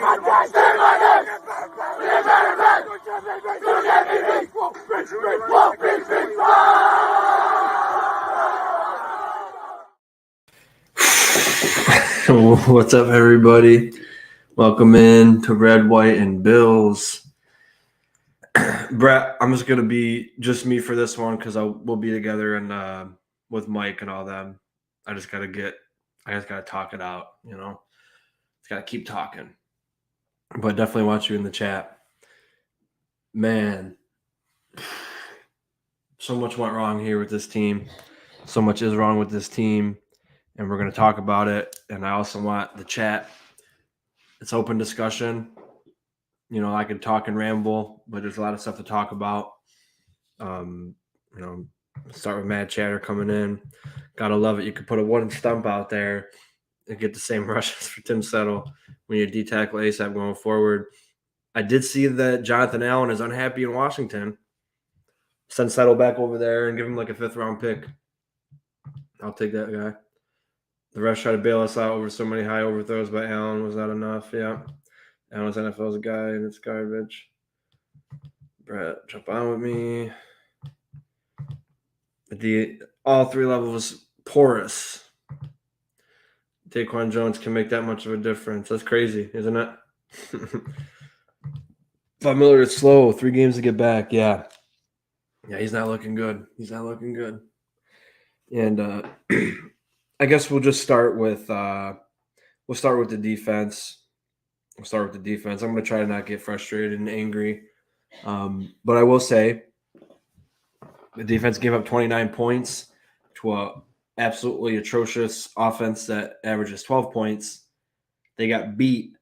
What's up, everybody? Welcome in to Red, White, and Bills. Brett, I'm just gonna be just me for this one because we'll be together and with Mike and all them. I just gotta talk it out, Just gotta keep talking. But definitely want you in the chat. Man, so much went wrong here with this team. So much is wrong with this team, and we're gonna talk about it. And I also want the chat. It's open discussion. I could talk and ramble, but there's a lot of stuff to talk about. Start with Mad Chatter coming in. Gotta love it. You could put a wooden stump out there and get the same rushes for Tim Settle when you D-tackle ASAP going forward. I did see that Jonathan Allen is unhappy in Washington. Send Settle back over there and give him like a 5th-round pick. I'll take that guy. The refs try to bail us out over so many high overthrows by Allen. Was that enough? Yeah. Allen's NFL's guy, and it's garbage. Brett, jump on with me. All 3 levels porous. Daquan Jones can make that much of a difference. That's crazy, isn't it? Von Miller is slow. 3 games to get back. Yeah, he's not looking good. And I guess we'll just start with the defense. I'm going to try to not get frustrated and angry. But I will say the defense gave up 29 points to a absolutely atrocious offense that averages 12 points. They got beat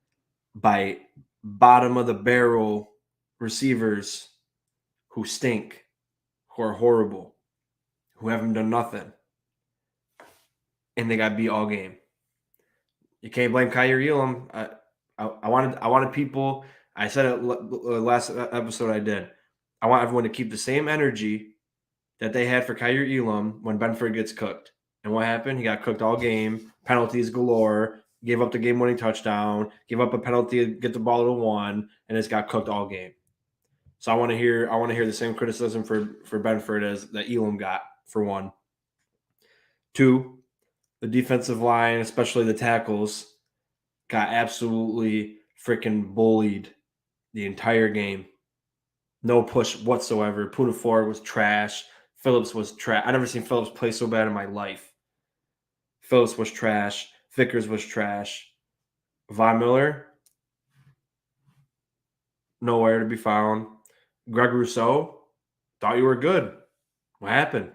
by bottom of the barrel receivers who stink, who are horrible, who haven't done nothing. And they got beat all game. You can't blame Kyrie Elam. I wanted people. I said it last episode I did. I want everyone to keep the same energy that they had for Kyrie Elam when Benford gets cooked. And what happened? He got cooked all game. Penalties galore. Gave up the game-winning touchdown. Gave up a penalty to get the ball to 1, and it's got cooked all game. So I want to hear the same criticism for Benford as that Elam got, for 1. 2, the defensive line, especially the tackles, got absolutely freaking bullied the entire game. No push whatsoever. Poona Ford was trash. Phillips was trash. I never seen Phillips play so bad in my life. Phillips was trash. Vickers was trash. Von Miller, nowhere to be found. Greg Rousseau, thought you were good. What happened?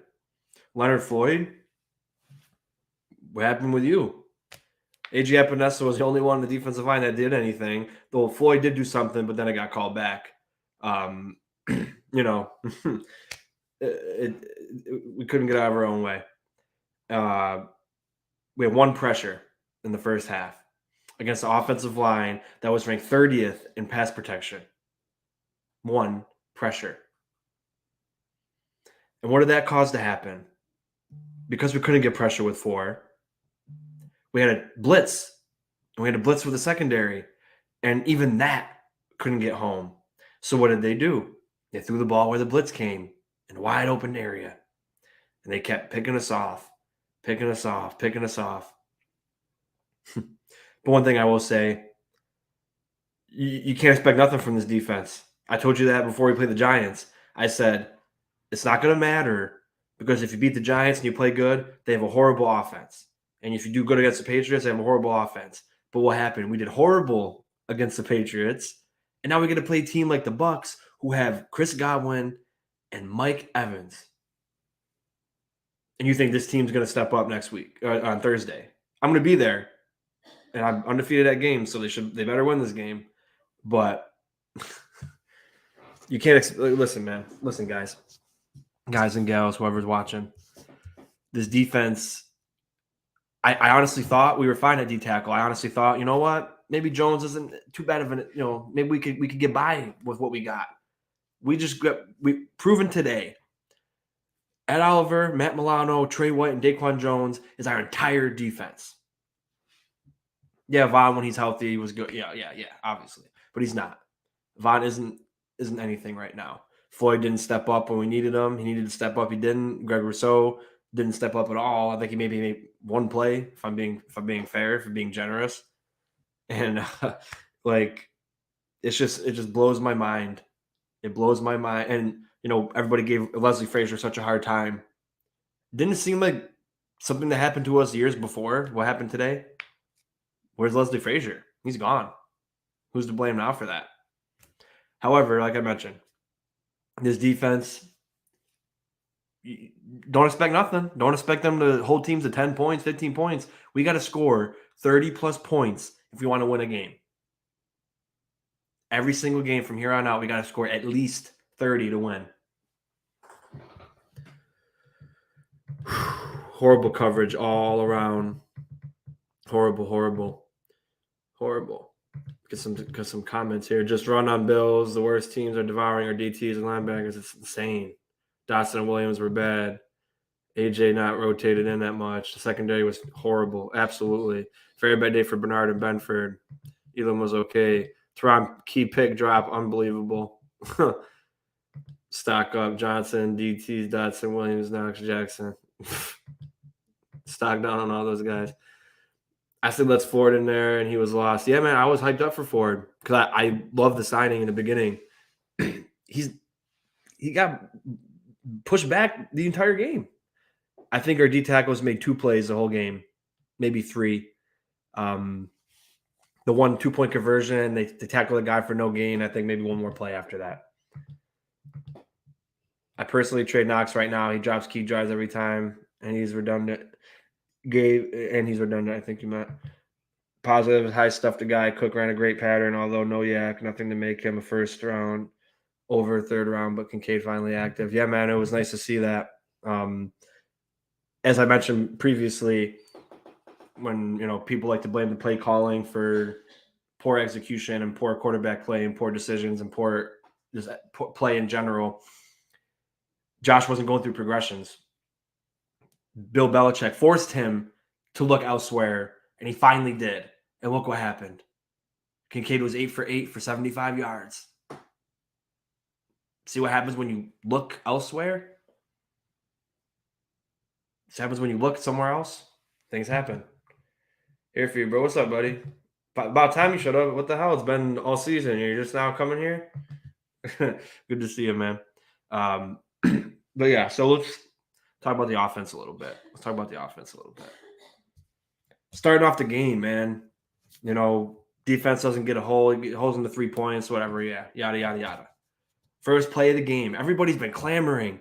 Leonard Floyd, what happened with you? A.J. Epinesa was the only one on the defensive line that did anything, though Floyd did do something, but then it got called back. We couldn't get out of our own way. We had 1 pressure in the first half against the offensive line that was ranked 30th in pass protection. 1 pressure. And what did that cause to happen? Because we couldn't get pressure with 4. We had a blitz. And we had a blitz with the secondary. And even that couldn't get home. So what did they do? They threw the ball where the blitz came, in a wide open area. And they kept picking us off. But one thing I will say, you can't expect nothing from this defense. I told you that before we played the Giants. I said, it's not going to matter because if you beat the Giants and you play good, they have a horrible offense. And if you do good against the Patriots, they have a horrible offense. But what happened? We did horrible against the Patriots. And now we get to play a team like the Bucs who have Chris Godwin and Mike Evans. And you think this team's going to step up next week on Thursday? I'm going to be there, and I'm undefeated at games, so they better win this game. But you can't listen, man. Listen, guys and gals, whoever's watching. This defense, I honestly thought we were fine at D tackle. I honestly thought, you know what? Maybe Jones isn't too bad of an, maybe we could get by with what we got. We proven today. Ed Oliver, Matt Milano, Trey White, and Daquan Jones is our entire defense. Yeah, Von when he's healthy was good. Yeah, obviously, but he's not. Von isn't anything right now. Floyd didn't step up when we needed him. He needed to step up. He didn't. Greg Rousseau didn't step up at all. I think he maybe made one play. If I'm being fair, if I'm being generous, and like it just blows my mind. It blows my mind. And everybody gave Leslie Frazier such a hard time. Didn't it seem like something that happened to us years before? What happened today? Where's Leslie Frazier? He's gone. Who's to blame now for that? However, like I mentioned, this defense, don't expect nothing. Don't expect them to hold teams to 10 points, 15 points. We got to score 30 plus points if we want to win a game. Every single game from here on out, we got to score at least 30 to win. Horrible coverage all around. Horrible. Get some comments here. Just run on Bills. The worst teams are devouring our DTs and linebackers. It's insane. Dotson and Williams were bad. AJ not rotated in that much. The secondary was horrible. Absolutely. Very bad day for Bernard and Benford. Elam was okay. Teron key pick drop. Unbelievable. Stock up. Johnson, DTs, Dotson, Williams, Knox, Jackson. Stock down on all those guys. I said, let's Ford in there, and he was lost. Yeah, man, I was hyped up for Ford because I love the signing in the beginning. He got pushed back the entire game. I think our D tackles made 2 plays the whole game, maybe 3. The one 2-point conversion, they tackled the guy for no gain. I think maybe one more play after that. I personally trade Knox right now. He drops key drives every time, and he's redundant. He's redundant, I think you meant. Positive, high stuff the guy. Cook ran a great pattern, although no yak, nothing to make him a first round, over a third round, but Kincaid finally active. Yeah, man, it was nice to see that. As I mentioned previously, when people like to blame the play calling for poor execution and poor quarterback play and poor decisions and poor play in general, Josh wasn't going through progressions. Bill Belichick forced him to look elsewhere, and he finally did. And look what happened. Kincaid was 8 for 8 for 75 yards. See what happens when you look elsewhere? This happens when you look somewhere else. Things happen. Here for you, bro. What's up, buddy? About time you showed up. What the hell? It's been all season. You're just now coming here? Good to see you, man. But yeah, so let's talk about the offense a little bit. Starting off the game, man. Defense doesn't get a hole. It holds into 3 points, whatever. Yeah, yada, yada, yada. First play of the game. Everybody's been clamoring.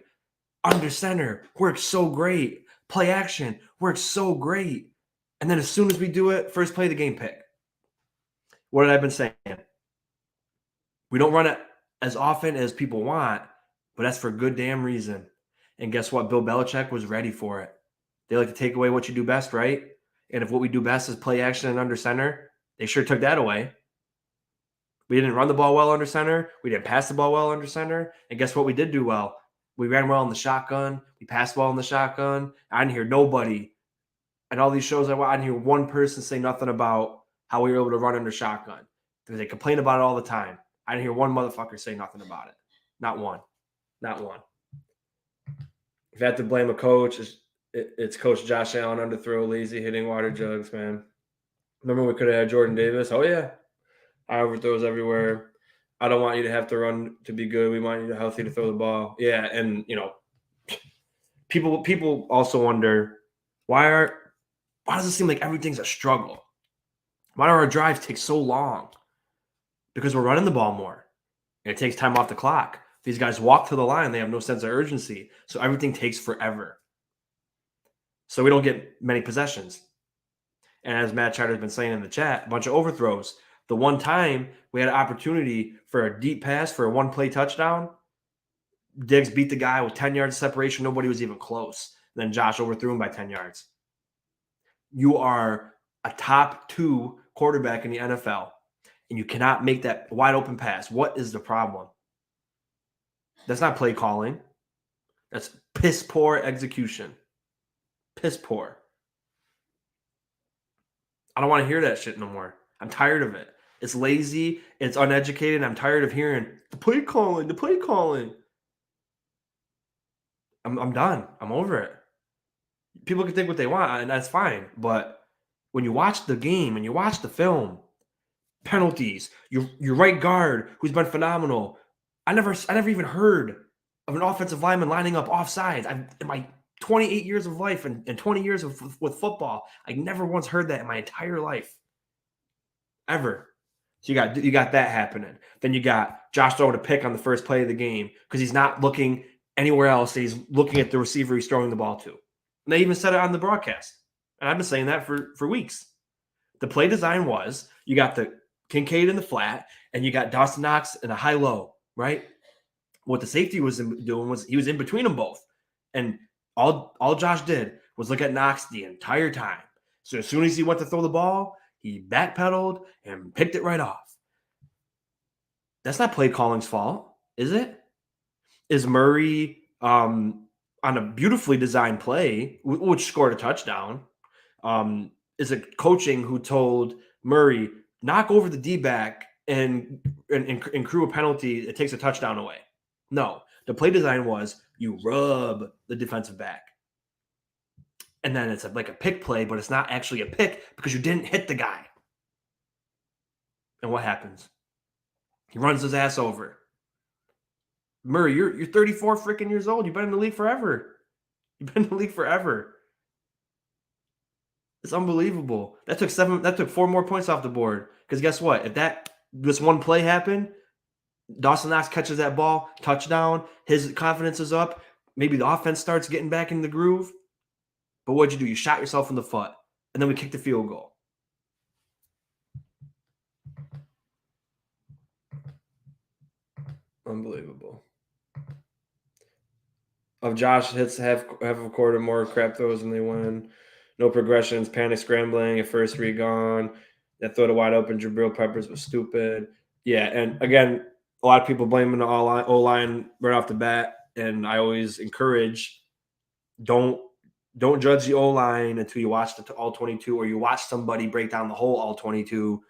Under center works so great. Play action works so great. And then as soon as we do it, first play of the game pick. What had I been saying? We don't run it as often as people want, but that's for good damn reason. And guess what? Bill Belichick was ready for it. They like to take away what you do best, right? And if what we do best is play action and under center, they sure took that away. We didn't run the ball well under center. We didn't pass the ball well under center. And guess what we did do well? We ran well in the shotgun. We passed well in the shotgun. I didn't hear nobody. And all these shows I didn't hear one person say nothing about how we were able to run under shotgun. Because they complain about it all the time. I didn't hear one motherfucker say nothing about it. Not one. If you have to blame a coach, it's Coach Josh Allen underthrow, lazy hitting water jugs, man. Remember we could have had Jordan Davis? Oh, yeah. I overthrows everywhere. I don't want you to have to run to be good. We want you to healthy to throw the ball. Yeah, and people also wonder why does it seem like everything's a struggle? Why do our drives take so long? Because we're running the ball more. And it takes time off the clock. These guys walk to the line. They have no sense of urgency. So everything takes forever. So we don't get many possessions. And as Matt Charter's been saying in the chat, a bunch of overthrows. The one time we had an opportunity for a deep pass for a one-play touchdown, Diggs beat the guy with 10 yards separation. Nobody was even close. Then Josh overthrew him by 10 yards. You are a top 2 quarterback in the NFL, and you cannot make that wide open pass. What is the problem? That's not play calling. That's piss poor execution. Piss poor. I don't want to hear that shit no more. I'm tired of it. It's lazy. It's uneducated. I'm tired of hearing the play calling, the play calling. I'm done. I'm over it. People can think what they want, and that's fine. But when you watch the game and you watch the film, penalties, your right guard who's been phenomenal. I never even heard of an offensive lineman lining up offsides. In my 28 years of life and 20 years with football, I never once heard that in my entire life. Ever. So you got that happening. Then you got Josh throwing a pick on the first play of the game because he's not looking anywhere else. He's looking at the receiver he's throwing the ball to. And they even said it on the broadcast. And I've been saying that for weeks. The play design was you got the Kincaid in the flat and you got Dawson Knox in a high-low, right? What the safety was doing was he was in between them both. And all Josh did was look at Knox the entire time. So as soon as he went to throw the ball, he backpedaled and picked it right off. That's not play calling's fault, is it? Is Murray on a beautifully designed play, which scored a touchdown? Is it coaching who told Murray knock over the D-back and crew a penalty? It takes a touchdown away. No, the play design was you rub the defensive back. And then it's like a pick play, but it's not actually a pick because you didn't hit the guy. And what happens? He runs his ass over. Murray, you're 34 freaking years old. You've been in the league forever. You've been in the league forever. It's unbelievable. That took 4 more points off the board. Because guess what? If this one play happened, Dawson Knox catches that ball, touchdown, his confidence is up. Maybe the offense starts getting back in the groove. But what'd you do? You shot yourself in the foot. And then we kicked the field goal. Unbelievable. Of Josh hits half a quarter more crap throws and they win. No progressions, panic scrambling at first read gone. That throw to wide open Jabril Peppers was stupid. Yeah, and again, a lot of people blaming the O-line right off the bat, and I always encourage don't judge the O-line until you watch the all 22 or you watch somebody break down the whole all 22.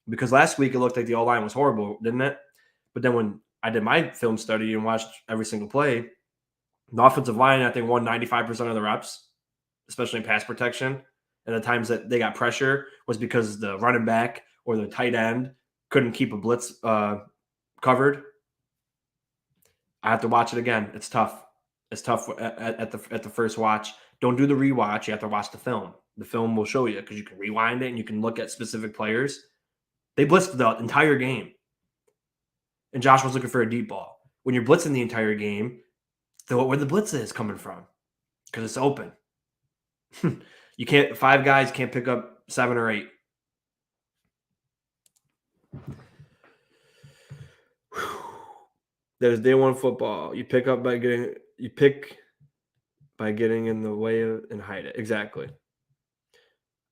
Because last week it looked like the O-line was horrible, didn't it? But then when I did my film study and watched every single play, the offensive line, I think, won 95% of the reps, especially in pass protection. And the times that they got pressure was because the running back or the tight end couldn't keep a blitz covered. I have to watch it again. It's tough. It's tough at the first watch. Don't do the rewatch. You have to watch the film. The film will show you because you can rewind it and you can look at specific players. They blitzed the entire game. And Josh was looking for a deep ball. When you're blitzing the entire game, where the blitz is coming from because it's open. You can't. 5 guys can't pick up 7 or 8. There's day one football. You pick by getting in the way of and hide it. Exactly.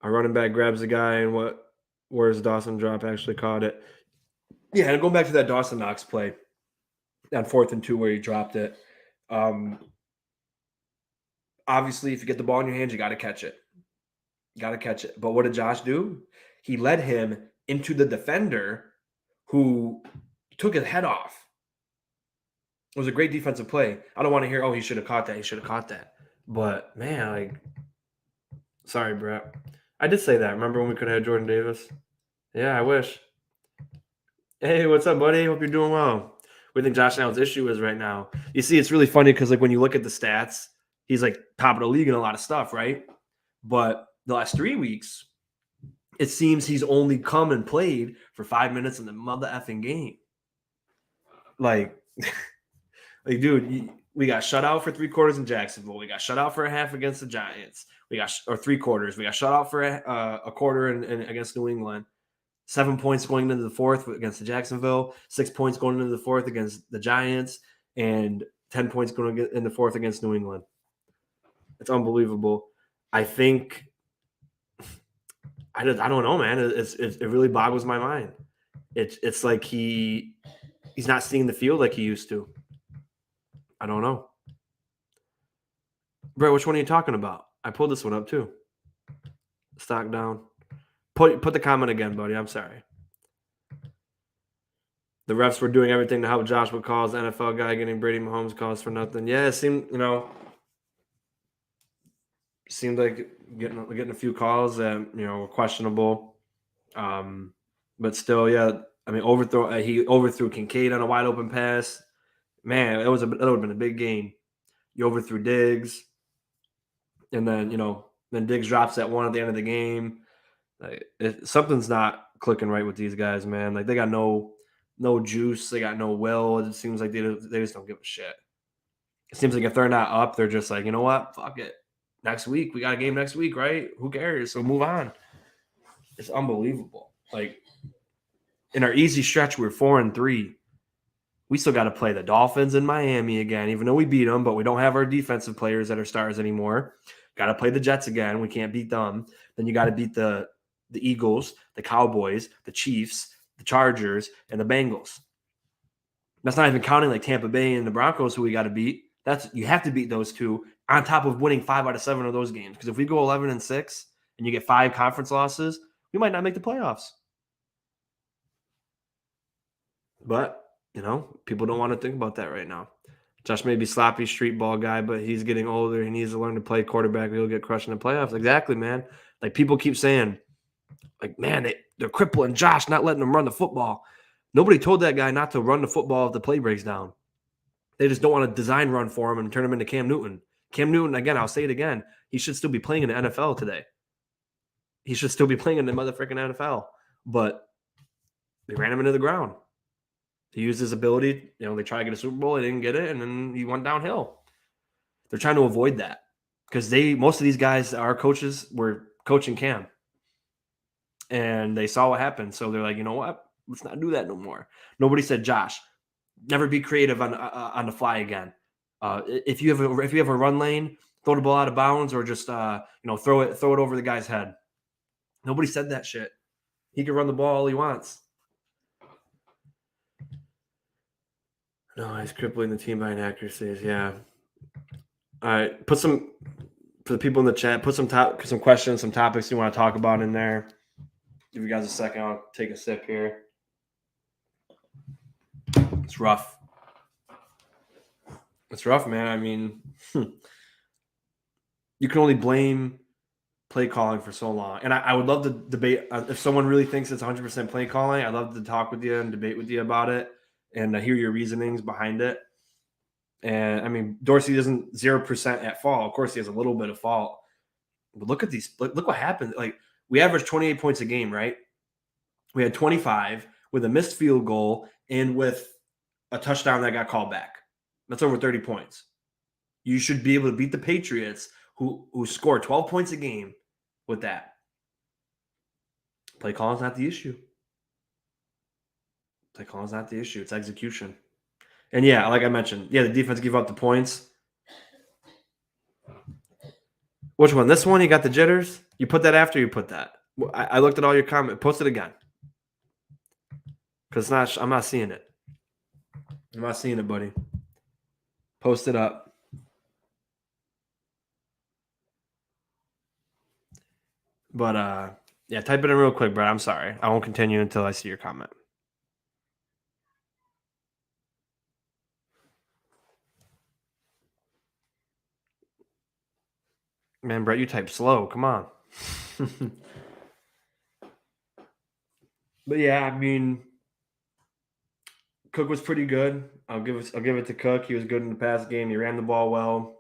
Our running back grabs the guy and where's Dawson drop actually caught it. Yeah, and going back to that Dawson Knox play on 4th and 2 where he dropped it. Obviously, if you get the ball in your hands, you got to catch it. But what did Josh do? He led him into the defender who took his head off. It was a great defensive play. I don't want to hear, he should have caught that. But, man, sorry, Brett. I did say that. Remember when we could have had Jordan Davis? Yeah, I wish. Hey, what's up, buddy? Hope you're doing well. What do you think Josh Allen's issue is right now? You see, it's really funny because, when you look at the stats, he's, top of the league in a lot of stuff, right? But the last 3 weeks, it seems he's only come and played for 5 minutes in the mother effing game. Dude, we got shut out for 3 quarters in Jacksonville. We got shut out for a half against the Giants. Or 3 quarters. We got shut out for a quarter against New England. 7 points going into the 4th against the Jacksonville. 6 points going into the 4th against the Giants, and 10 points going in the 4th against New England. It's unbelievable. I think I don't know, man. It really boggles my mind. It's like he's not seeing the field like he used to. I don't know. Bro, which one are you talking about? I pulled this one up too. Stock down. Put the comment again, buddy. I'm sorry. The refs were doing everything to help Josh with calls. The NFL guy getting Brady Mahomes calls for nothing. Yeah, it seemed like getting a few calls that were questionable. But still, yeah. I mean, he overthrew Kincaid on a wide open pass. Man, that would have been a big game. You overthrew Diggs, and then Diggs drops that one at the end of the game. Like, something's not clicking right with these guys, man. Like, they got no juice, they got no will. It seems like they just don't give a shit. It seems like if they're not up, they're just like, you know what, fuck it. Next week, we got a game next week, right? Who cares? So move on. It's unbelievable. Like, in our easy stretch, we're 4-3. We still got to play the Dolphins in Miami again, even though we beat them, but we don't have our defensive players that are stars anymore. Got to play the Jets again. We can't beat them. Then you got to beat the Eagles, the Cowboys, the Chiefs, the Chargers, and the Bengals. That's not even counting like Tampa Bay and the Broncos, who we got to beat. You have to beat those two on top of winning 5 out of 7 of those games. Because if we go 11-6 and you get 5 conference losses, we might not make the playoffs. But people don't want to think about that right now. Josh may be sloppy street ball guy, but he's getting older. He needs to learn to play quarterback. He'll get crushed in the playoffs. Exactly, man. Like, people keep saying, like, man, they're crippling Josh, not letting him run the football. Nobody told that guy not to run the football if the play breaks down. They just don't want to design run for him and turn him into Cam Newton. Cam Newton, again, I'll say it again, he should still be playing in the NFL today. He should still be playing in the motherfucking NFL. But they ran him into the ground. He used his ability. They tried to get a Super Bowl. He didn't get it, and then he went downhill. They're trying to avoid that because most of these guys, our coaches, were coaching Cam. And they saw what happened. So they're like, you know what? Let's not do that no more. Nobody said, Josh, never be creative on the fly again. If you have a run lane, throw the ball out of bounds or just throw it over the guy's head. Nobody said that shit. He can run the ball all he wants. No, he's crippling the team by inaccuracies. Yeah. All right. For the people in the chat, put some questions, some topics you want to talk about in there. Give you guys a second. I'll take a sip here. It's rough. It's rough, man. I mean, you can only blame play calling for so long. And I would love to debate. If someone really thinks it's 100% play calling, I'd love to talk with you and debate with you about it and hear your reasonings behind it. And, I mean, Dorsey isn't 0% at fault. Of course, he has a little bit of fault. But look at these. Look what happened. Like, we averaged 28 points a game, right? We had 25 with a missed field goal and with a touchdown that got called back. That's over 30 points. You should be able to beat the Patriots who score 12 points a game with that. Play calling is not the issue. Play calling is not the issue. It's execution. And, yeah, like I mentioned, the defense gave up the points. Which one? This one? You got the jitters? You put that after you put that? I looked at all your comments. Post it again. Because I'm not seeing it. I'm not seeing it, buddy. Post it up. But, type it in real quick, Brad. I'm sorry. I won't continue until I see your comment. Man, Brett, you type slow. Come on. But, yeah, I mean, Cook was pretty good. I'll give it to Cook. He was good in the past game. He ran the ball well.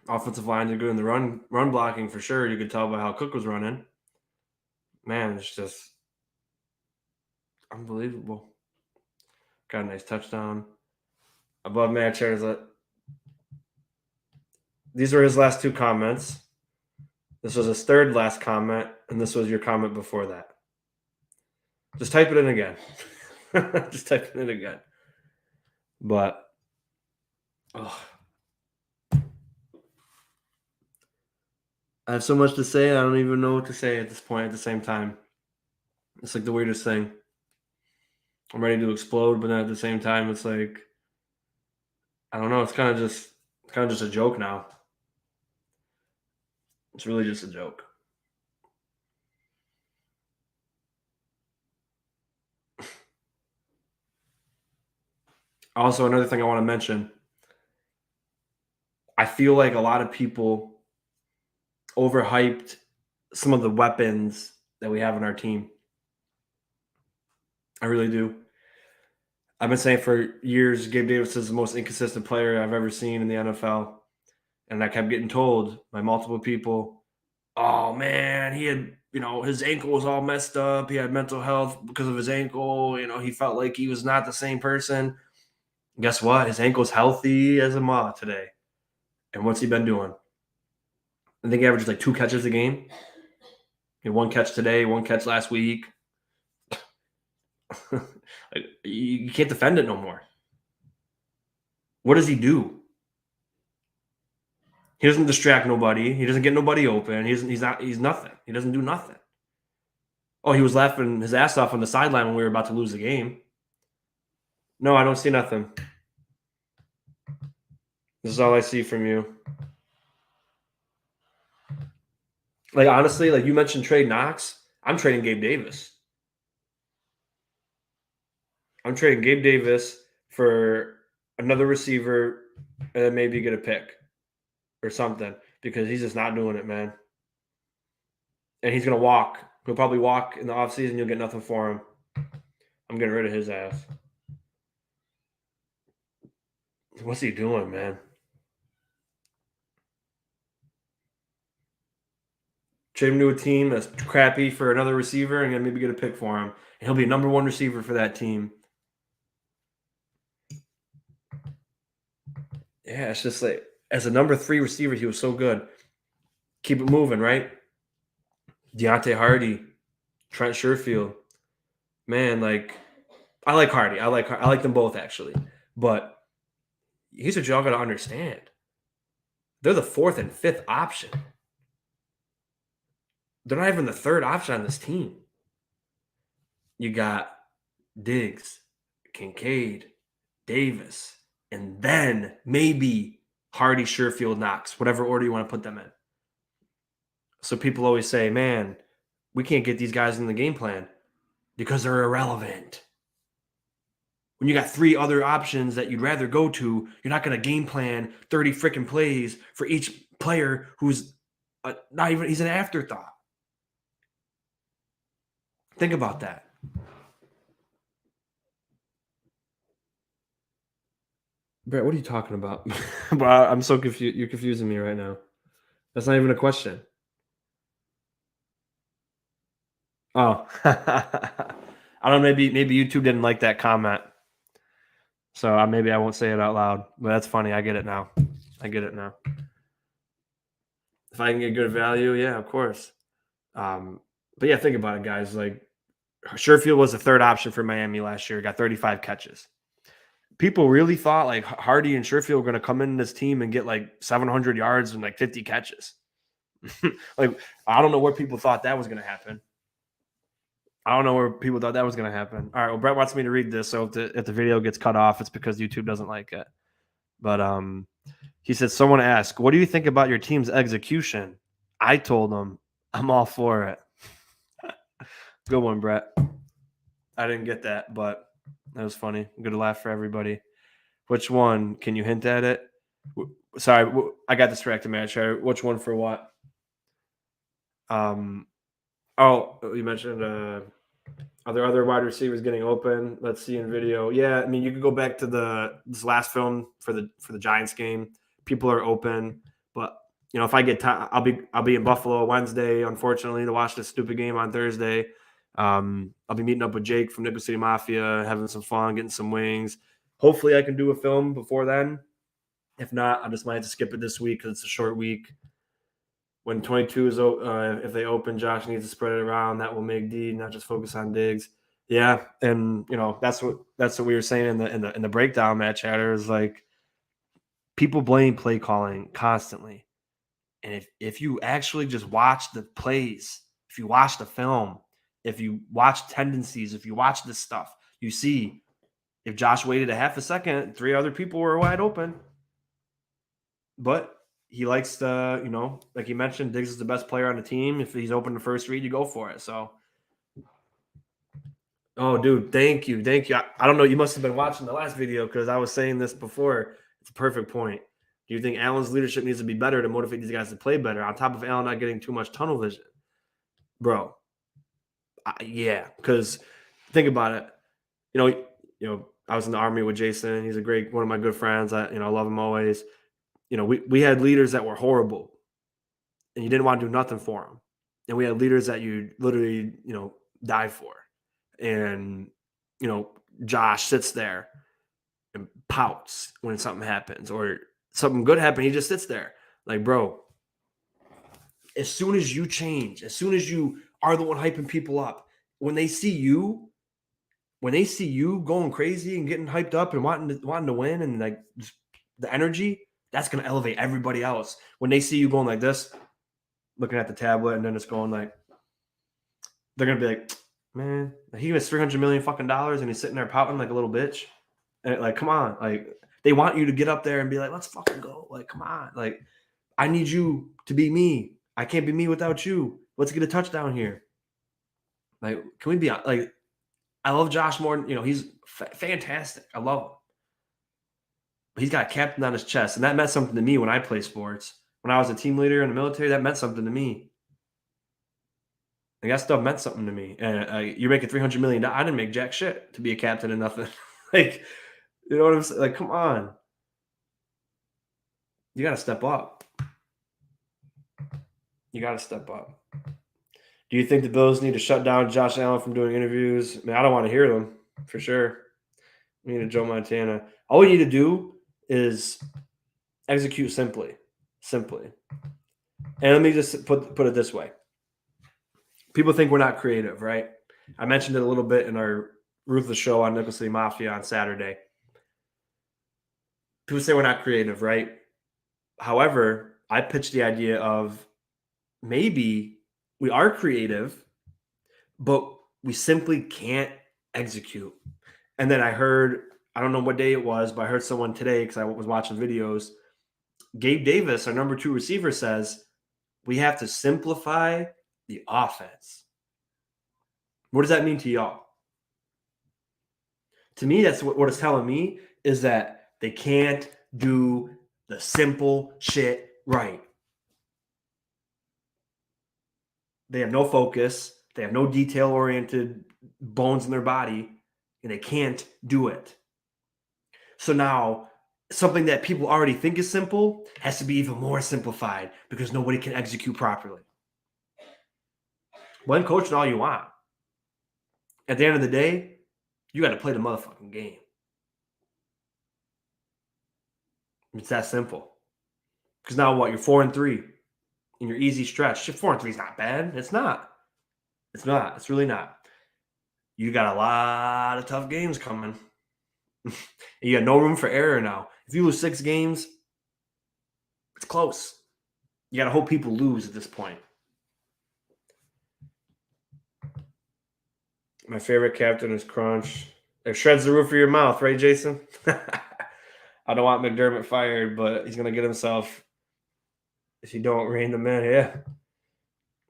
Offensive lines are good in the run blocking for sure. You could tell by how Cook was running. Man, it's just unbelievable. Got a nice touchdown. Above Matt Charizard. These were his last 2 comments. This was his third last comment, and this was your comment before that. Just type it in again. Just type it in again. But, I have so much to say, I don't even know what to say at this point at the same time. It's like the weirdest thing. I'm ready to explode, but then at the same time, it's like, I don't know. It's kind of just a joke now. It's really just a joke. Also, another thing I want to mention, I feel like a lot of people overhyped some of the weapons that we have in our team. I really do. I've been saying for years, Gabe Davis is the most inconsistent player I've ever seen in the NFL. And I kept getting told by multiple people, oh man, he had, his ankle was all messed up. He had mental health because of his ankle. He felt like he was not the same person. Guess what? His ankle's healthy as a moth today. And what's he been doing? I think he averages like 2 catches a game. He had 1 catch today, 1 catch last week. Like, you can't defend it no more. What does he do? He doesn't distract nobody. He doesn't get nobody open. He's nothing. He doesn't do nothing. Oh, he was laughing his ass off on the sideline when we were about to lose the game. No, I don't see nothing. This is all I see from you. Like, honestly, like you mentioned trade Knox. I'm trading Gabe Davis. I'm trading Gabe Davis for another receiver and then maybe get a pick or something because he's just not doing it, man. And he's going to walk. He'll probably walk in the offseason. You'll get nothing for him. I'm getting rid of his ass. What's he doing, man? Trade him to a team that's crappy for another receiver and maybe get a pick for him. And he'll be number 1 receiver for that team. Yeah, it's just like as a number 3 receiver, he was so good. Keep it moving, right? Deontay Hardy, Trent Sherfield. Man, like I like Hardy. I like them both actually. But here's what y'all gotta understand. They're the 4th and 5th option. They're not even the 3rd option on this team. You got Diggs, Kincaid, Davis, and then maybe Hardy, Sherfield, Knox, whatever order you want to put them in. So people always say, man, we can't get these guys in the game plan because they're irrelevant. When you got 3 other options that you'd rather go to, you're not going to game plan 30 freaking plays for each player who's not even, he's an afterthought. Think about that. Brett, what are you talking about? Bro, I'm so confused. You're confusing me right now. That's not even a question. Oh, I don't know. Maybe YouTube didn't like that comment, so maybe I won't say it out loud. But that's funny. I get it now. If I can get good value, yeah, of course. But yeah, think about it, guys. Like Sherfield was the 3rd option for Miami last year. Got 35 catches. People really thought like Hardy and Sherfield were going to come in this team and get like 700 yards and like 50 catches. Like I don't know where people thought that was going to happen. All right, well, Brett wants me to read this, so if the video gets cut off, it's because YouTube doesn't like it. But he said, someone asked, what do you think about your team's execution? I told him, I'm all for it. Good one, Brett. I didn't get that, but that was funny. Good laugh for everybody. Which one? Can you hint at it? Sorry, I got distracted, man. Which one for what? Oh, you mentioned are there other wide receivers getting open? Let's see in video. Yeah, I mean you could go back to this last film for the Giants game. People are open, but if I get time, I'll be in Buffalo Wednesday, unfortunately, to watch this stupid game on Thursday. I'll be meeting up with Jake from Nickel City Mafia, having some fun, getting some wings. Hopefully, I can do a film before then. If not, I just might have to skip it this week because it's a short week. When 22 is if they open, Josh needs to spread it around. That will make D not just focus on Diggs. Yeah, and that's what we were saying in the breakdown match chatter is like people blame play calling constantly, and if you actually just watch the plays, if you watch the film, if you watch tendencies, if you watch this stuff, you see if Josh waited a half a second, 3 other people were wide open, but he likes to, like you mentioned, Diggs is the best player on the team. If he's open the first read, you go for it. So Oh, dude, thank you, thank you. I don't know. You must have been watching the last video because I was saying this before. It's a perfect point. Do you think Allen's leadership needs to be better to motivate these guys to play better? On top of Allen not getting too much tunnel vision, bro. Yeah, because think about it. You know, I was in the army with Jason. He's a great one of my good friends. I love him always. We had leaders that were horrible, and you didn't want to do nothing for them. And we had leaders that you literally, die for. And you know, Josh sits there and pouts when something happens or something good happens. He just sits there, like, bro. As soon as you change, as soon as you are the one hyping people up, when they see you going crazy and getting hyped up and wanting to win and like just the energy, that's gonna elevate everybody else. When they see you going like this, looking at the tablet, and then it's going like they're gonna be like, man, he was $300 million fucking dollars and he's sitting there pouting like a little bitch. And like, come on, like they want you to get up there and be like, let's fucking go. Like, come on, like I need you to be me. I can't be me without you. Let's get a touchdown here. Like, can we be like? I love Josh Morton. He's fantastic. I love him. He's got a captain on his chest, and that meant something to me when I play sports. When I was a team leader in the military, that meant something to me. Like, that stuff meant something to me. And you're making $300 million. I didn't make jack shit to be a captain and nothing. Like, you know what I'm saying? Like, come on. You got to step up. You got to step up. Do you think the Bills need to shut down Josh Allen from doing interviews? I mean, I don't want to hear them for sure. We need a Joe Montana. All we need to do is execute simply. And let me just put it this way. People think we're not creative, right? I mentioned it a little bit in our Ruthless show on Nickel City Mafia on Saturday. People say we're not creative, right? However, I pitched the idea of maybe we are creative, but we simply can't execute. And then I don't know what day it was, but I heard someone today because I was watching videos. Gabe Davis, our number 2 receiver, says we have to simplify the offense. What does that mean to y'all? To me, that's what it's telling me is that they can't do the simple shit right. They have no focus. They have no detail-oriented bones in their body, and they can't do it. So now something that people already think is simple has to be even more simplified because nobody can execute properly. Blame coaching all you want. At the end of the day, you got to play the motherfucking game. It's that simple. Because now what? You're 4-3 in your easy stretch. 4-3 is not bad. It's not. It's not. It's really not. You got a lot of tough games coming. You got no room for error now. If you lose 6 games, it's close. You got to hope people lose at this point. My favorite captain is Crunch. It shreds the roof of your mouth, right, Jason? I don't want McDermott fired, but he's going to get himself if you don't rein them in. Yeah.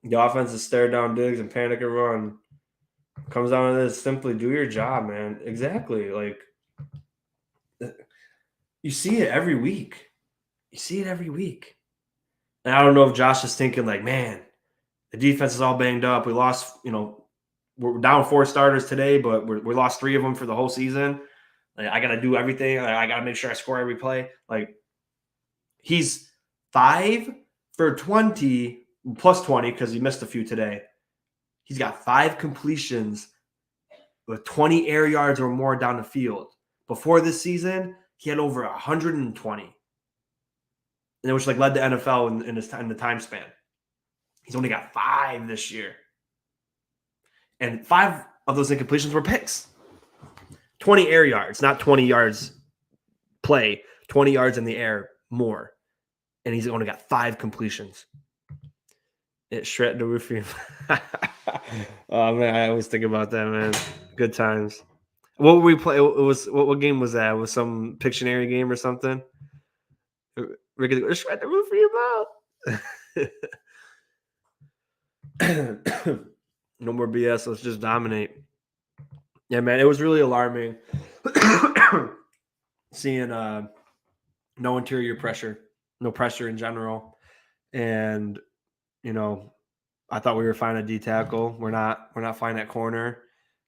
The offense is stare down Diggs and panic and run. Comes down to this: simply do your job, man. Exactly. Like, you see it every week. And I don't know if Josh is thinking like, man, the defense is all banged up. We lost, we're down 4 starters today, but we lost 3 of them for the whole season. Like, I got to do everything. I got to make sure I score every play. Like, he's 5 for 20 plus 20 because he missed a few today. He's got 5 completions with 20 air yards or more down the field. Before this season, he had over 120, and which led the NFL in the time span. He's only got 5 this year, and 5 of those incompletions were picks. 20 air yards, not 20 yards play. 20 yards in the air more, and he's only got 5 completions. It shredded the roof. Oh man, I always think about that, man. Good times. What were we play? It was what game was that? It was some Pictionary game or something? Ricky, shred the roof of your mouth. No more BS. Let's just dominate. Yeah, man, it was really alarming seeing no interior pressure, no pressure in general. And, I thought we were fine at D tackle. We're not fine at corner.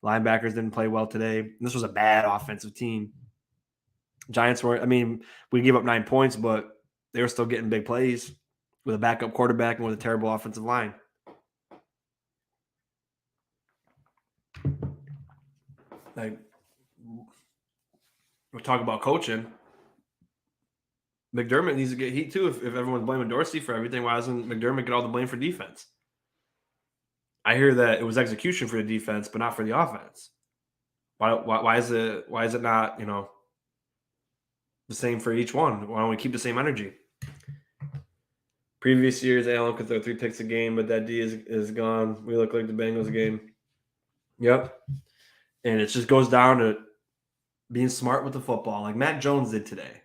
Linebackers didn't play well today. This was a bad offensive team. Giants were, we gave up 9 points, but they were still getting big plays with a backup quarterback and with a terrible offensive line. Like, we're talking about coaching. McDermott needs to get heat too. If everyone's blaming Dorsey for everything, why doesn't McDermott get all the blame for defense? I hear that it was execution for the defense, but not for the offense. Why is it not, the same for each one? Why don't we keep the same energy? Previous years, Allen could throw 3 picks a game, but that D is gone. We look like the Bengals game. Yep. And it just goes down to being smart with the football, like Matt Jones did today.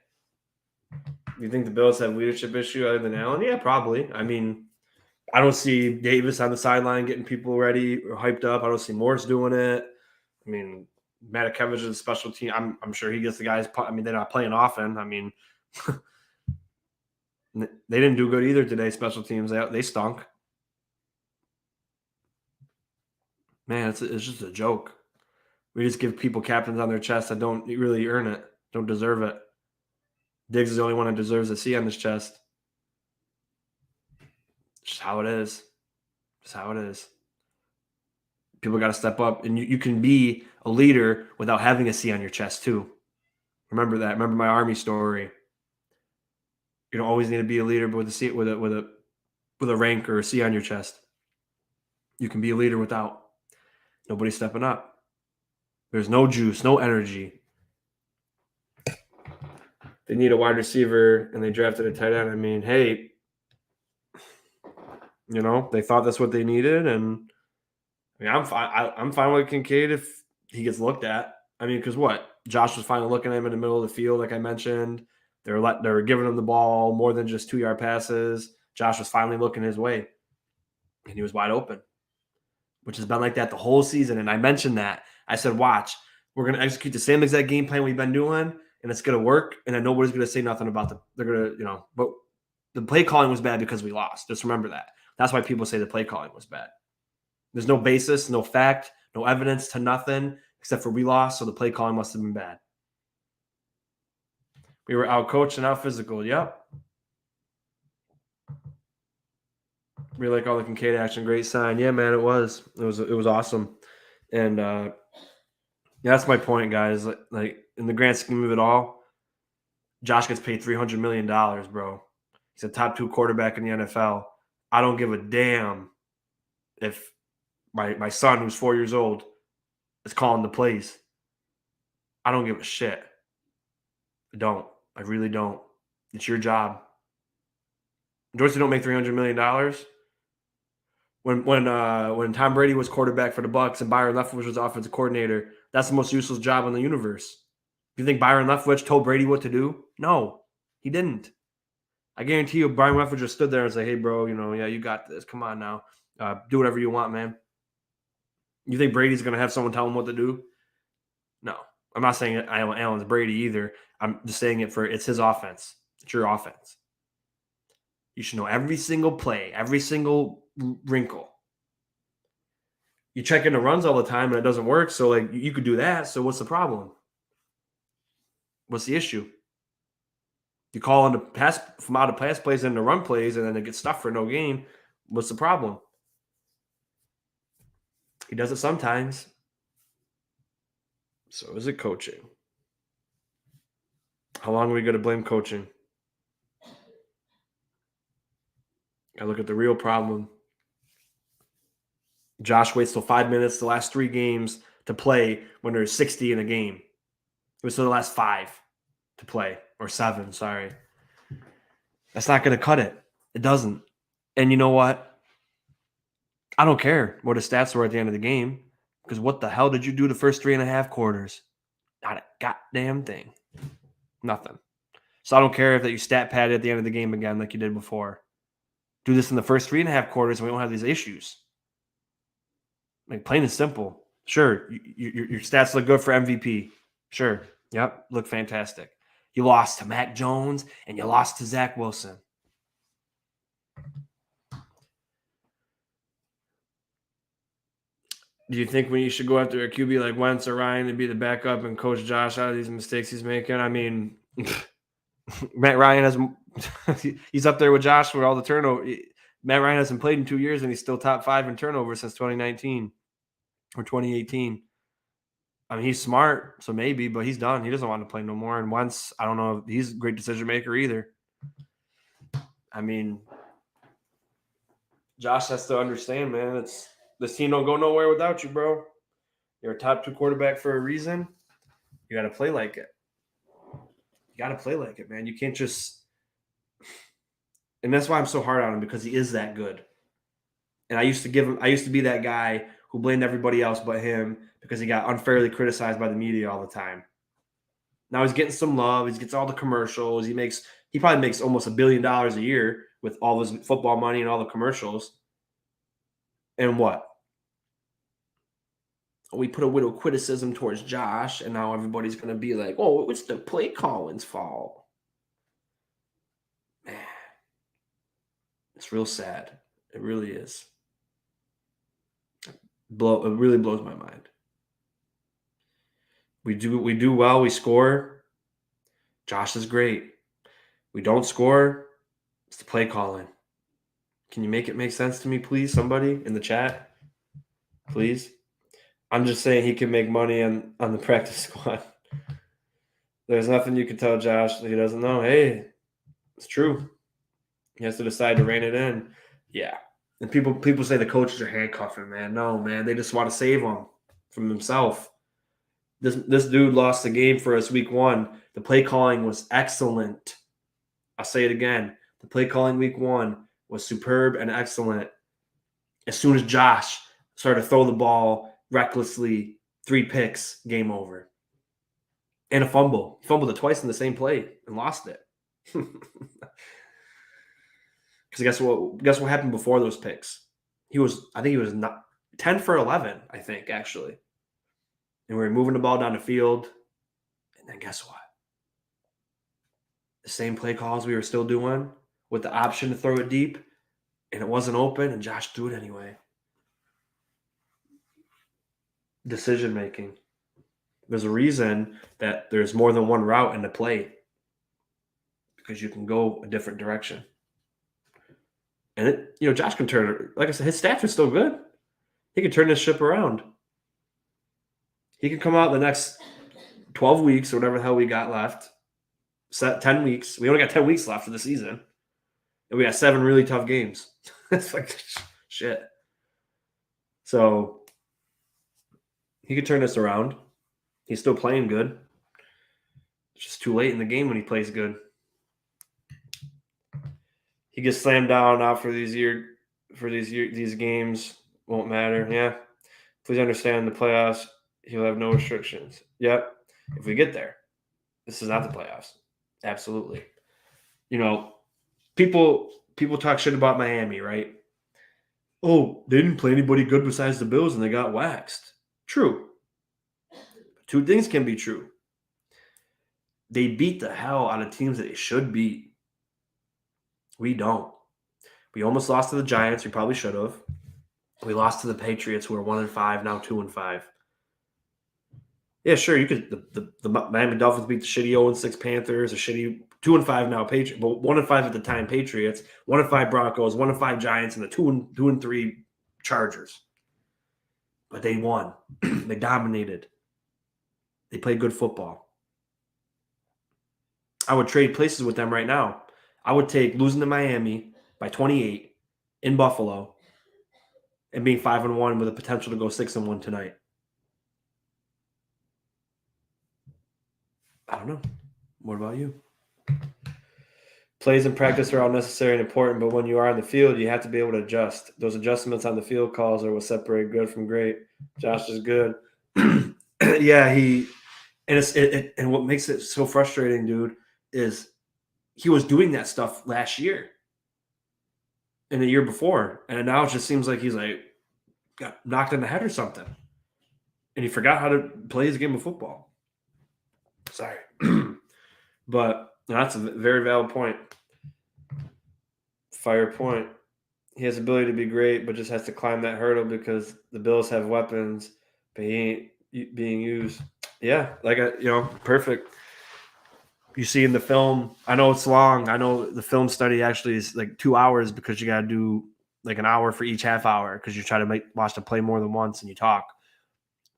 Do you think the Bills have leadership issue other than Allen? Yeah, probably. I don't see Davis on the sideline getting people ready or hyped up. I don't see Morris doing it. Matakevich is a special team. I'm sure he gets the guys. They're not playing often. They didn't do good either today. Special teams, they stunk. Man, it's just a joke. We just give people captains on their chest that don't really earn it, don't deserve it. Diggs is the only one that deserves a C on his chest. Just how it is. Just how it is. People got to step up, and you can be a leader without having a C on your chest too. Remember that. Remember my Army story. You don't always need to be a leader, but with a C, with a rank or a C on your chest, you can be a leader without. Nobody stepping up. There's no juice, no energy. They need a wide receiver, and they drafted a tight end. Hey, they thought that's what they needed, and I'm fine. I'm fine with Kincaid if he gets looked at. Because what? Josh was finally looking at him in the middle of the field, like I mentioned. They were giving him the ball more than just 2-yard passes. Josh was finally looking his way, and he was wide open, which has been like that the whole season. And I mentioned that. I said, watch, we're going to execute the same exact game plan we've been doing, and it's going to work, and then nobody's going to say nothing about they're going to, but the play calling was bad because we lost. Just remember that. That's why people say the play calling was bad. There's no basis, no fact, no evidence to nothing, except for we lost, so the play calling must have been bad. We were out-coached and out-physical. Yep. We like all the Kincaid action. Great sign. Yeah, man, it was. It was awesome. And that's my point, guys. Like in the grand scheme of it all, Josh gets paid $300 million, bro. He's a top 2 quarterback in the NFL. I don't give a damn if my son, who's 4 years old, is calling the plays. I don't give a shit. I don't. I really don't. It's your job. Dorsey don't make $300 million. When Tom Brady was quarterback for the Bucs and Byron Leftwich was offensive coordinator, that's the most useless job in the universe. You think Byron Leftwich told Brady what to do? No, he didn't. I guarantee you, Byron Leftwich just stood there and said, "Hey, bro, yeah, you got this. Come on now, do whatever you want, man." You think Brady's going to have someone tell him what to do? No. I'm not saying Allen's Brady either. I'm just saying it's his offense. It's your offense. You should know every single play, every single wrinkle. You check into runs all the time and it doesn't work, so you could do that. So what's the problem? What's the issue? You call into pass from out of pass plays into run plays, and then it gets stuffed for no gain. What's the problem? He does it sometimes. So is it coaching? How long are we going to blame coaching? I look at the real problem. Josh waits till 5 minutes the last 3 games to play when there's 60 in a game. It was the last 5 to play, or 7, sorry. That's not going to cut it. It doesn't. And you know what? I don't care what his stats were at the end of the game, because what the hell did you do the first 3.5 quarters? Not a goddamn thing. Nothing. So I don't care if that you stat pad at the end of the game again like you did before. Do this in the first 3.5 quarters and we don't have these issues. Like, plain and simple. Sure, your stats look good for MVP. Sure, yep, look fantastic. You lost to Mac Jones and you lost to Zach Wilson. Do you think when you should go after a QB like Wentz or Ryan to be the backup and coach Josh out of these mistakes he's making? I mean, Matt Ryan has he's up there with Josh with all the turnover. Matt Ryan hasn't played in 2 years and he's still top 5 in turnover since 2019 or 2018. I mean, he's smart, so maybe, but he's done. He doesn't want to play no more. And Wentz, I don't know if he's a great decision maker either. I mean, Josh has to understand, man. This team don't go nowhere without you, bro. You're a top 2 quarterback for a reason. You got to play like it. You got to play like it, man. You can't just. And that's why I'm so hard on him, because he is that good. And I used to be that guy who blamed everybody else but him because he got unfairly criticized by the media all the time. Now he's getting some love. He gets all the commercials. He probably makes almost $1 billion a year with all his football money and all the commercials. And what? We put a little criticism towards Josh, and now everybody's going to be like, oh, it's the play calling's fault. Man, it's real sad. It really is. It really blows my mind. We do well. We score. Josh is great. We don't score. It's the play calling. Can you make it make sense to me, please? Somebody in the chat, please. I'm just saying he can make money on the practice squad. There's nothing you can tell Josh that he doesn't know. Hey, it's true. He has to decide to rein it in. Yeah. And people say the coaches are handcuffing, man. No, man. They just want to save him from himself. This dude lost the game for us week 1. The play calling was excellent. I'll say it again. The play calling week 1 was superb and excellent. As soon as Josh started to throw the ball recklessly, 3 picks, game over. And a fumble. He fumbled it twice in the same play and lost it. Because guess what happened before those picks? I think he was not 10 for 11, I think, actually. And we were moving the ball down the field. And then guess what? The same play calls we were still doing with the option to throw it deep, and it wasn't open, and Josh threw it anyway. Decision making. There's a reason that there's more than one route in the play, because you can go a different direction. And Josh can turn, like I said, his stats are still good. He can turn this ship around. He can come out the next 12 weeks or whatever the hell we got left. 10 weeks. We only got 10 weeks left of the season. And we got 7 really tough games. It's like shit. So he could turn this around. He's still playing good. It's just too late in the game when he plays good. He gets slammed down now for these games. Won't matter. Yeah. Please understand, the playoffs, he'll have no restrictions. Yep. If we get there. This is not the playoffs. Absolutely. People talk shit about Miami, right? Oh, they didn't play anybody good besides the Bills and they got waxed. True. 2 things can be true. They beat the hell out of teams that they should beat. We don't. We almost lost to the Giants. We probably should have. We lost to the Patriots, who are 1-5, now 2-5. Yeah, sure. You could. The Miami Dolphins beat the shitty 0-6 Panthers, a shitty 2-5 now Patriots, but 1-5 at the time Patriots, 1-5 Broncos, 1-5 Giants, and the 2-3 Chargers. But they won. They dominated. They played good football. I would trade places with them right now. I would take losing to Miami by 28 in Buffalo and being 5-1 with a potential to go 6-1 tonight. I don't know. What about you? Plays in practice are all necessary and important, but when you are on the field, you have to be able to adjust. Those adjustments on the field calls are what separate good from great. Josh is good. Yeah, and what makes it so frustrating, dude, is he was doing that stuff last year and the year before, and now it just seems like he's got knocked in the head or something. and he forgot how to play his game of football. Sorry. But that's a very valid point. Fire point. He has the ability to be great, but just has to climb that hurdle because the Bills have weapons, but he ain't being used. Yeah, perfect. You see in the film, I know it's long. I know the film study actually is like 2 hours because you got to do like an hour for each half hour because you try to watch the play more than once and you talk.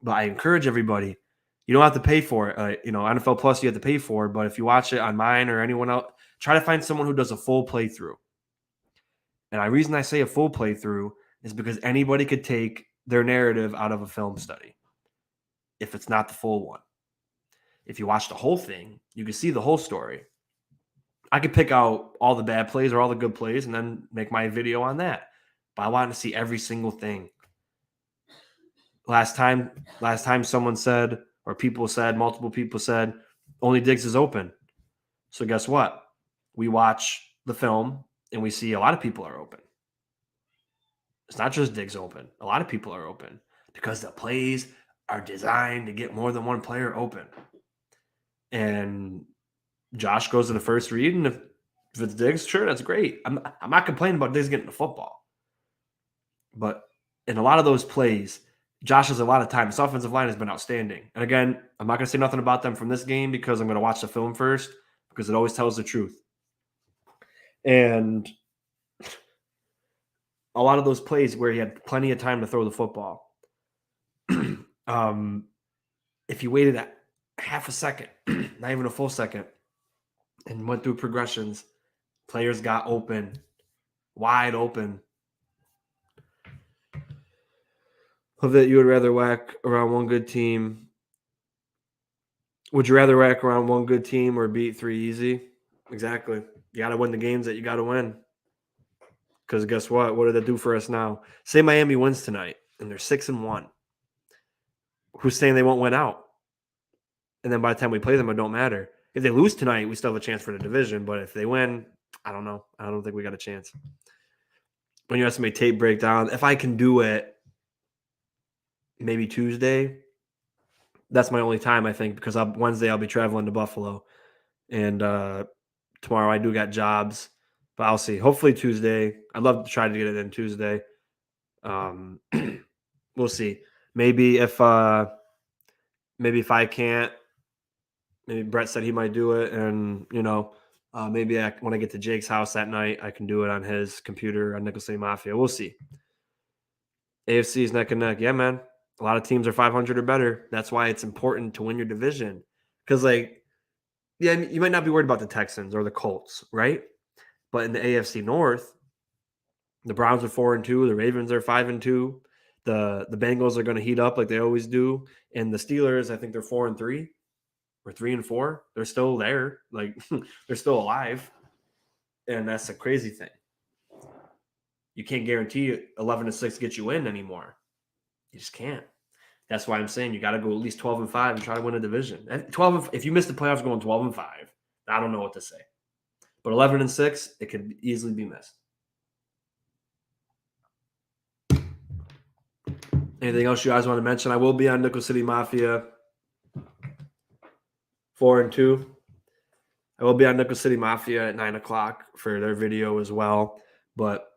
But I encourage everybody, you don't have to pay for it. NFL Plus you have to pay for, but if you watch it on mine or anyone else, try to find someone who does a full playthrough. And the reason I say a full playthrough is because anybody could take their narrative out of a film study if it's not the full one. If you watch the whole thing, you can see the whole story. I could pick out all the bad plays or all the good plays and then make my video on that. But I want to see every single thing. Last time someone said, or multiple people said, only Diggs is open. So guess what? We watch the film and we see a lot of people are open. It's not just Diggs open. A lot of people are open because the plays are designed to get more than one player open. And Josh goes to the first read, and if it's Diggs, sure, that's great. I'm not complaining about Diggs getting the football. But in a lot of those plays, Josh has a lot of time. This offensive line has been outstanding. And again, I'm not going to say nothing about them from this game because I'm going to watch the film first because it always tells the truth. And a lot of those plays where he had plenty of time to throw the football, if you waited a half a second, not even a full second, and went through progressions, players got open, wide open. That you would rather whack around one good team. Would you rather whack around one good team or beat 3 easy? Exactly. You got to win the games that you got to win. Because guess what? What did that do for us now? Say Miami wins tonight and they're 6-1. Who's saying they won't win out? And then by the time we play them, it don't matter. If they lose tonight, we still have a chance for the division. But if they win, I don't know. I don't think we got a chance. When you estimate tape breakdown, if I can do it, maybe Tuesday. That's my only time, I think, because Wednesday I'll be traveling to Buffalo. And tomorrow I do got jobs. But I'll see. Hopefully Tuesday. I'd love to try to get it in Tuesday. We'll see. Maybe if I can't, maybe Brett said he might do it. And, maybe when I get to Jake's house that night, I can do it on his computer on Nickel City Mafia. We'll see. AFC is neck and neck. Yeah, man. A lot of teams are 500 or better. That's why it's important to win your division. Because, you might not be worried about the Texans or the Colts, right? But in the AFC North, the Browns are 4-2. The Ravens are 5-2. The Bengals are going to heat up like they always do. And the Steelers, I think they're 4-3 or 3-4. They're still there. They're still alive. And that's a crazy thing. You can't guarantee 11-6 get you in anymore. You just can't. That's why I'm saying you got to go at least 12-5 and try to win a division. And if you miss the playoffs going 12-5, I don't know what to say. But 11-6, it could easily be missed. Anything else you guys want to mention? I will be on Nickel City Mafia 4-2. I will be on Nickel City Mafia at 9:00 for their video as well. But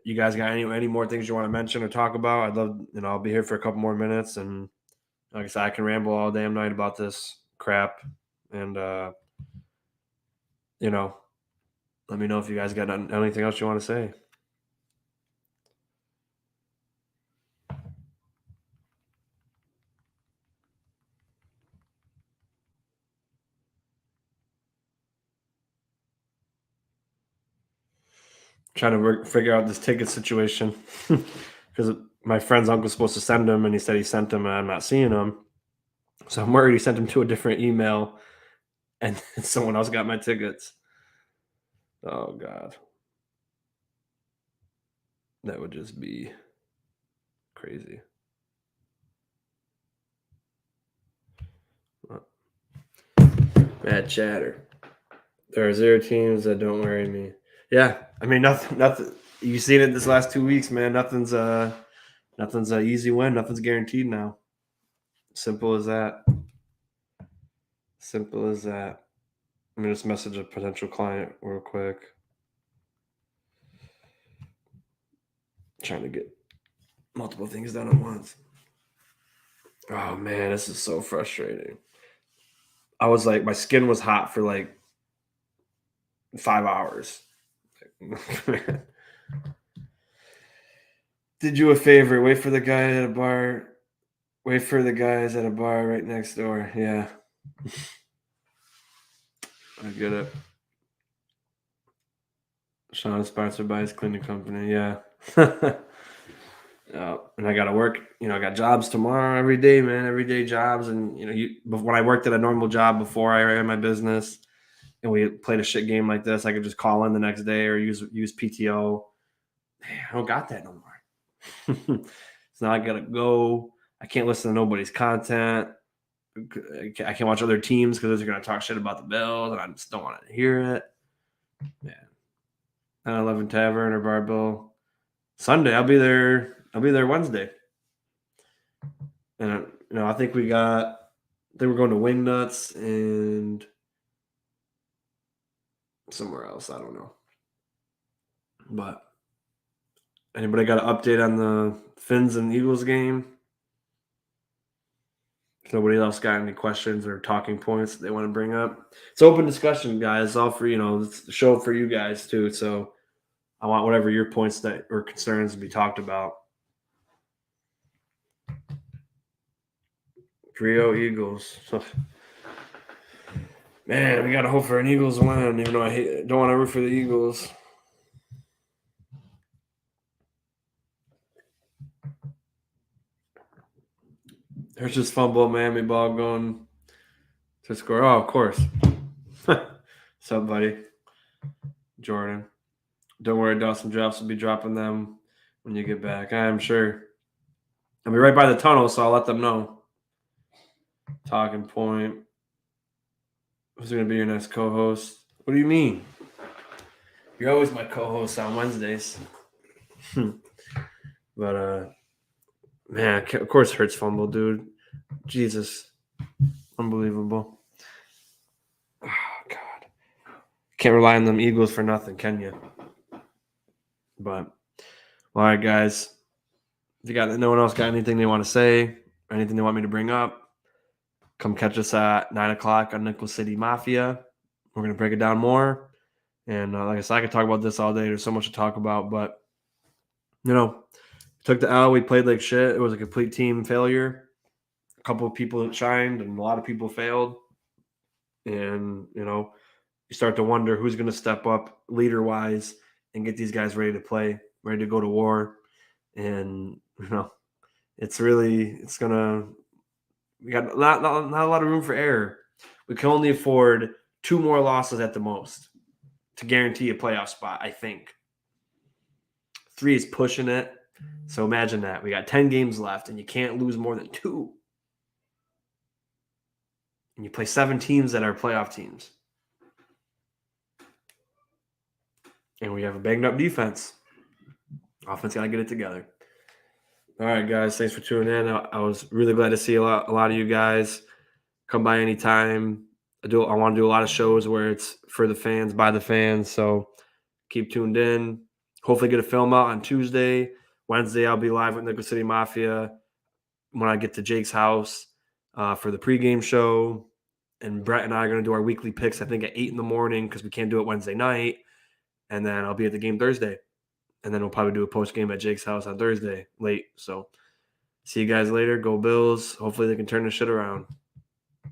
you guys got any more things you want to mention or talk about? I'd love, I'll be here for a couple more minutes. And like I said, I can ramble all damn night about this crap. And, let me know if you guys got anything else you want to say. Trying to figure out this ticket situation because my friend's uncle's supposed to send him, and he said he sent them, and I'm not seeing them. So I'm worried he sent them to a different email, and someone else got my tickets. Oh, God. That would just be crazy. Bad chatter. There are 0 teams that don't worry me. Yeah, I mean, nothing. You've seen it this last 2 weeks, man. Nothing's an easy win. Nothing's guaranteed now. Simple as that. Simple as that. Let me just message a potential client real quick. Trying to get multiple things done at once. Oh man, this is so frustrating. I was like, my skin was hot for like 5 hours. Did you a favor. Wait for the guy at a bar. Wait for the guys at a bar right next door. Yeah. I get it. Sean is sponsored by his cleaning company. Yeah. And I got to work. I got jobs tomorrow every day, man. Every day jobs. And, when I worked at a normal job before I ran my business and we played a shit game like this, I could just call in the next day or use PTO. I don't got that no more. So now I got to go. I can't listen to nobody's content. I can't watch other teams because they're going to talk shit about the Bills, and I just don't want to hear it. Man, 9/11 Tavern or Barbell Sunday. I'll be there Wednesday, and I think we're going to Wing Nuts and somewhere else. I don't know, but anybody got an update on the Finns and Eagles game? If nobody else got any questions or talking points that they want to bring up, it's open discussion, guys. It's all for it's the show for you guys too. So I want whatever your points that or concerns to be talked about. 3-0 Eagles. Man, we gotta hope for an Eagles win, even though don't want to root for the Eagles. There's just fumble, Miami ball going to score. Oh, of course. What's up, buddy? Jordan. Don't worry, Dawson Drops will be dropping them when you get back. I'm sure. I'll be right by the tunnel, so I'll let them know. Talking point. Who's going to be your next co-host? What do you mean? You're always my co-host on Wednesdays. But, man, of course Hurts fumble, dude. Jesus. Unbelievable. Oh, God. Can't rely on them Eagles for nothing, can you? But, all right, guys. If no one else got anything they want to say, or anything they want me to bring up, come catch us at 9 o'clock on Nickel City Mafia. We're going to break it down more. And like I said, I could talk about this all day. There's so much to talk about. But, took the L. We played like shit. It was a complete team failure. A couple of people shined and a lot of people failed. And, you start to wonder who's going to step up leader-wise and get these guys ready to play, ready to go to war. And, it's going to – we got not a lot of room for error. We can only afford 2 more losses at the most to guarantee a playoff spot, I think. 3 is pushing it. So imagine that. We got 10 games left, and you can't lose more than 2. And you play 7 teams that are playoff teams. And we have a banged-up defense. Offense got to get it together. All right, guys. Thanks for tuning in. I was really glad to see a lot of you guys. Come by anytime. I want to do a lot of shows where it's for the fans, by the fans. So keep tuned in. Hopefully get a film out on Tuesday. Wednesday, I'll be live with Nickel City Mafia when I get to Jake's house for the pregame show. And Brett and I are going to do our weekly picks, I think, at 8 in the morning because we can't do it Wednesday night. And then I'll be at the game Thursday. And then we'll probably do a post-game at Jake's house on Thursday late. So see you guys later. Go Bills. Hopefully they can turn this shit around.